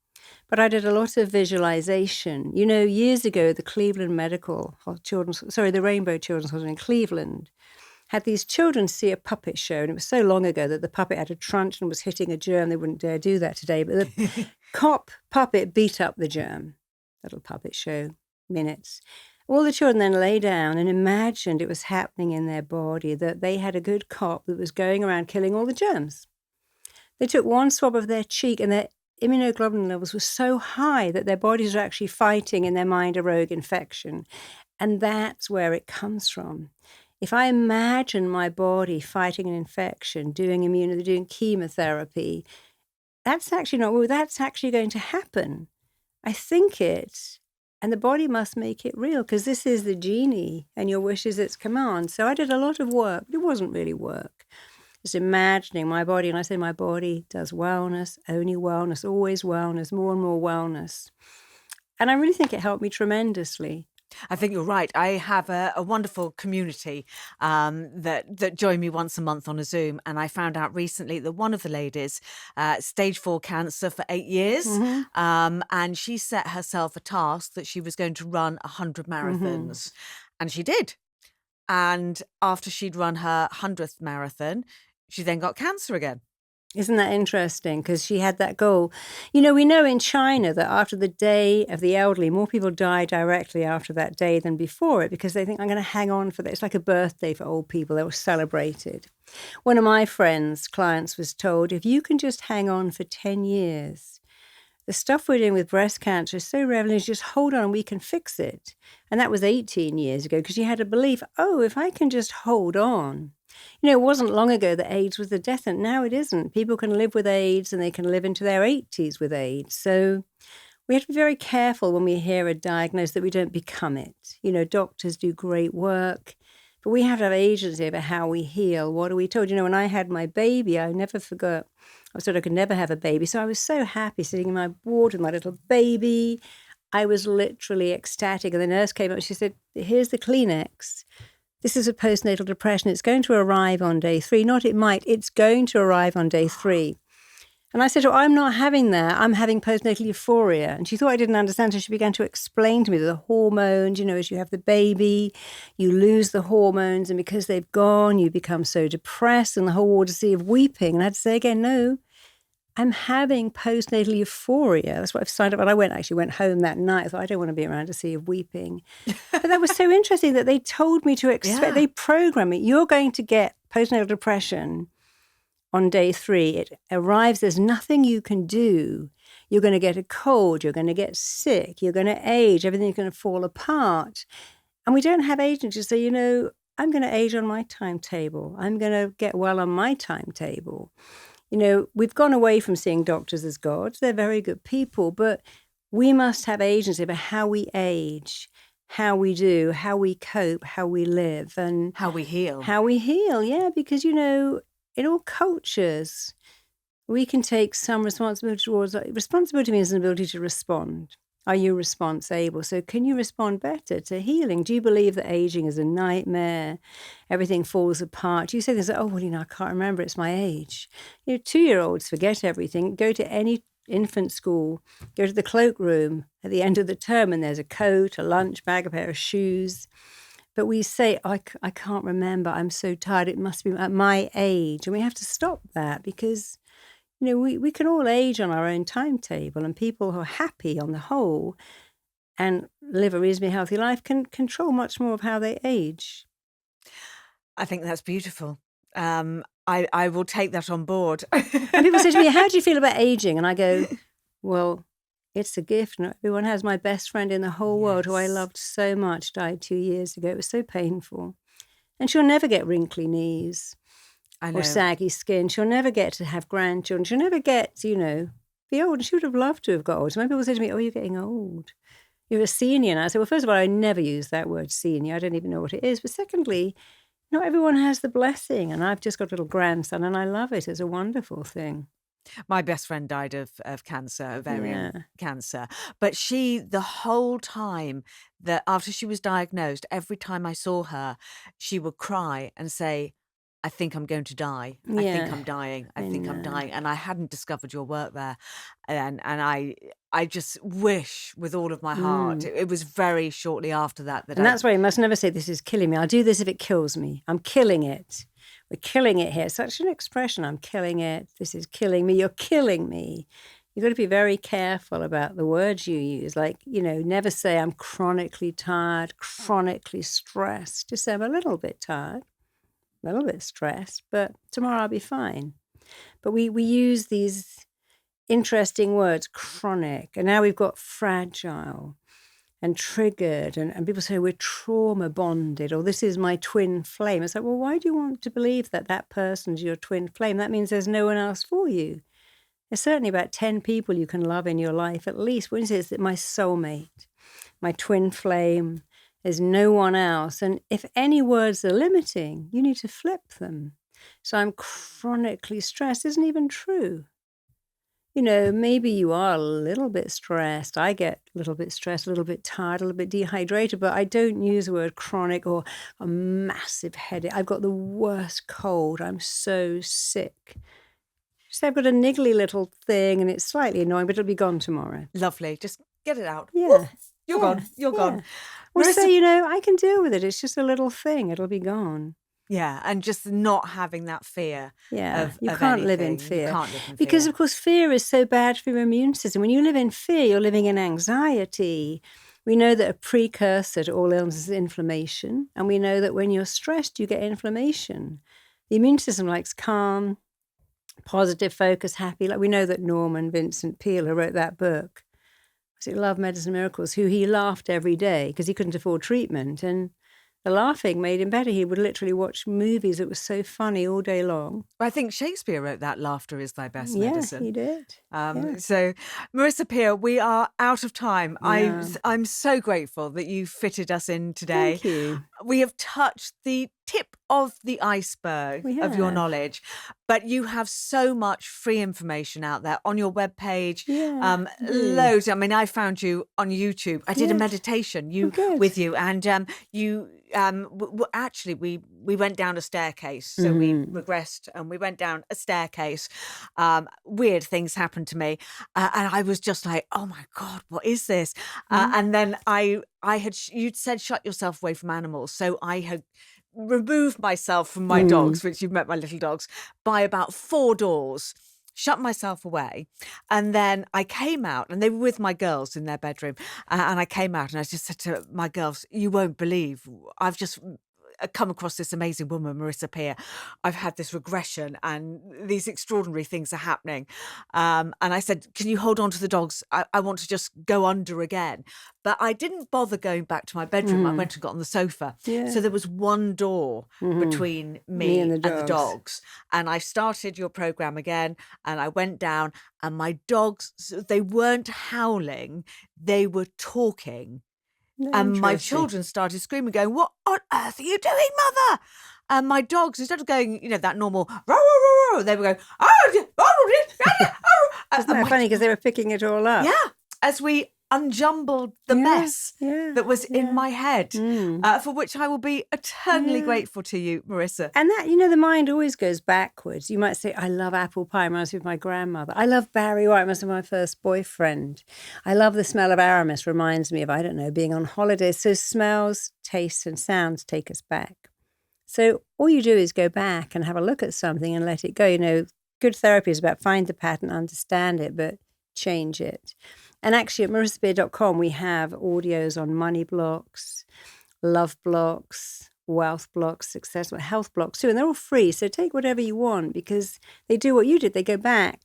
But I did a lot of visualization. You know, years ago, the the Rainbow Children's Hospital in Cleveland had these children see a puppet show. And it was so long ago that the puppet had a truncheon and was hitting a germ. They wouldn't dare do that today. But the puppet beat up the germ. Little puppet show, minutes. All the children then lay down and imagined it was happening in their body, that they had a good cop that was going around killing all the germs. They took one swab of their cheek and their immunoglobulin levels were so high that their bodies were actually fighting in their mind a rogue infection. And that's where it comes from. If I imagine my body fighting an infection, doing chemotherapy, that's actually not, that's actually going to happen. I think it, and the body must make it real, because this is the genie and your wish is its command. So I did a lot of work, but it wasn't really work. Just imagining my body, and I say my body does wellness, only wellness, always wellness, more and more wellness. And I really think it helped me tremendously. I think you're right. I have a wonderful community that join me once a month on a Zoom. And I found out recently that one of the ladies, stage 4 cancer for 8 years. And she set herself a task that she was going to run 100 marathons. And she did. And after she'd run her 100th marathon, she then got cancer again. Isn't that interesting? Because she had that goal. You know, we know in China that after the Day of the Elderly, more people die directly after that day than before it, because they think, I'm going to hang on for that. It's like a birthday for old people. They were celebrated. One of my friends' clients was told, if you can just hang on for 10 years, the stuff we're doing with breast cancer is so revolutionary, just hold on and we can fix it. And that was 18 years ago, because she had a belief, if I can just hold on. You know, it wasn't long ago that AIDS was the death, and now it isn't. People can live with AIDS and they can live into their 80s with AIDS. So we have to be very careful when we hear a diagnosis that we don't become it. You know, doctors do great work, but we have to have agency over how we heal. What are we told? You know, when I had my baby, I never forgot. I thought I could never have a baby. So I was so happy sitting in my ward with my little baby. I was literally ecstatic. And the nurse came up and she said, here's the Kleenex. This is a postnatal depression. It's going to arrive on day 3. Not it might. It's going to arrive on day 3. And I said, I'm not having that. I'm having postnatal euphoria. And she thought I didn't understand. So she began to explain to me the hormones, you know, as you have the baby, you lose the hormones. And because they've gone, you become so depressed and the whole ward is a sea of weeping. And I had to say again, no, I'm having postnatal euphoria. That's what I've signed up. And I actually went home that night. I thought, I don't want to be around a sea of weeping. But that was so interesting that they told me to expect, they programmed me, you're going to get postnatal depression on day 3. It arrives, there's nothing you can do. You're going to get a cold, you're going to get sick, you're going to age, everything's going to fall apart. And we don't have agency to say, you know, I'm going to age on my timetable. I'm going to get well on my timetable. You know, we've gone away from seeing doctors as gods. They're very good people, but we must have agency about how we age, how we do, how we cope, how we live, and how we heal. How we heal, yeah, because, you know, in all cultures, we can take some responsibility towards responsibility means an ability to respond. Are you response able? So can you respond better to healing? Do you believe that aging is a nightmare? Everything falls apart. Do you say things like, well, you know, I can't remember, it's my age. You know, 2-year-olds forget everything. Go to any infant school, go to the cloakroom at the end of the term and there's a coat, a lunch bag, a pair of shoes. But we say, I can't remember, I'm so tired, it must be at my age. And we have to stop that because, you know, we can all age on our own timetable, and people who are happy on the whole and live a reasonably healthy life can control much more of how they age. I think that's beautiful. I will take that on board. And people say to me, how do you feel about aging? And I go, well, it's a gift. Not everyone has. My best friend in the whole world, who I loved so much, died 2 years ago. It was so painful. And she'll never get wrinkly knees or saggy skin. She'll never get to have grandchildren. She'll never get, you know, be old. And she would have loved to have got old. So many people say to me, you're getting old. You're a senior. And I say, well, first of all, I never use that word senior. I don't even know what it is. But secondly, not everyone has the blessing. And I've just got a little grandson and I love it. It's a wonderful thing. My best friend died of cancer, ovarian cancer. But she, the whole time that after she was diagnosed, every time I saw her, she would cry and say, I think I'm going to die. I Yeah, think I'm dying. I I think I'm know. dying. And I hadn't discovered your work there. And I just wish with all of my heart, it was very shortly after that And that's why you must never say, this is killing me. I'll do this if it kills me. I'm killing it. We're killing it here. Such an expression, I'm killing it. This is killing me. You're killing me. You've got to be very careful about the words you use. Like, never say I'm chronically tired, chronically stressed. Just say I'm a little bit tired, a little bit stressed, but tomorrow I'll be fine. But we use these interesting words, chronic, and now we've got fragile and triggered, and people say we're trauma bonded, or this is my twin flame. It's like, well, why do you want to believe that that person's your twin flame? That means there's no one else for you. There's certainly about 10 people you can love in your life, at least. When it says that my soulmate, my twin flame, there's no one else. And if any words are limiting, you need to flip them. So I'm chronically stressed isn't even true. Maybe you are a little bit stressed. I get a little bit stressed, a little bit tired, a little bit dehydrated, but I don't use the word chronic or a massive headache. I've got the worst cold. I'm so sick. So I've got a niggly little thing and it's slightly annoying, but it'll be gone tomorrow. Lovely. Just get it out. Yeah. Woof, you're gone. You're gone. Or Marisa- say, I can deal with it. It's just a little thing. It'll be gone. Yeah, and just not having that fear. Yeah, you of can't live in anything. fear. You can't live in Because, fear. of course, fear is so bad for your immune system. When you live in fear, you're living in anxiety. We know that a precursor to all illness is inflammation. And we know that when you're stressed, you get inflammation. The immune system likes calm, positive, focus, happy. Like we know that Norman Vincent Peale, who wrote that book, was it Love, Medicine, Miracles, who he laughed every day because he couldn't afford treatment. And the laughing made him better. He would literally watch movies that were so funny all day long. I think Shakespeare wrote that, laughter is thy best medicine. Yeah, he did. So, Marisa Peer, we are out of time. Yeah. I'm so grateful that you fitted us in today. Thank you. We have touched the tip of the iceberg We of your have. knowledge, but you have so much free information out there on your webpage. Yeah, Loads. I mean, I found you on YouTube. I did a Yes. meditation good. with you, and you actually we went down a staircase. So we regressed and we went down a staircase. Weird things happened to me, and I was just like, oh my God, what is this? And then you'd said shut yourself away from animals, so I had removed myself from my dogs, which you've met my little dogs, by about 4 doors, shut myself away. And then I came out, and they were with my girls in their bedroom. And I came out and I just said to my girls, you won't believe, I've just come across this amazing woman, Marisa Peer. I've had this regression and these extraordinary things are happening. And I said, can you hold on to the dogs? I want to just go under again. But I didn't bother going back to my bedroom. I went and got on the sofa. Yeah. So there was one door between me and the and the dogs. And I started your program again, and I went down, and my dogs, they weren't howling, they were talking. And my children started screaming, going, what on earth are you doing, mother? And my dogs, instead of going, that normal, row, row, row, row, they were going, Isn't that funny? Because they were picking it all up. yeah, as we unjumbled the mess that was in my head, for which I will be eternally grateful to you, Marisa. And that, the mind always goes backwards. You might say, I love apple pie, reminds me of my grandmother. I love Barry White, reminds me of my first boyfriend. I love the smell of Aramis, reminds me of, I don't know, being on holiday. So smells, tastes and sounds take us back. So all you do is go back and have a look at something and let it go. Good therapy is about find the pattern, understand it, but change it. And actually at marisapeer.com, we have audios on money blocks, love blocks, wealth blocks, success, health blocks too. And they're all free. So take whatever you want because they do what you did. They go back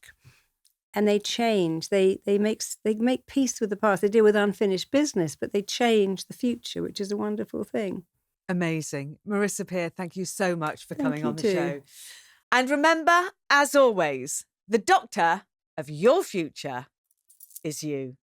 and they change. They make peace with the past. They deal with unfinished business, but they change the future, which is a wonderful thing. Amazing. Marisa Peer, thank you so much for coming on the you show. too. And remember, as always, the doctor of your future is you.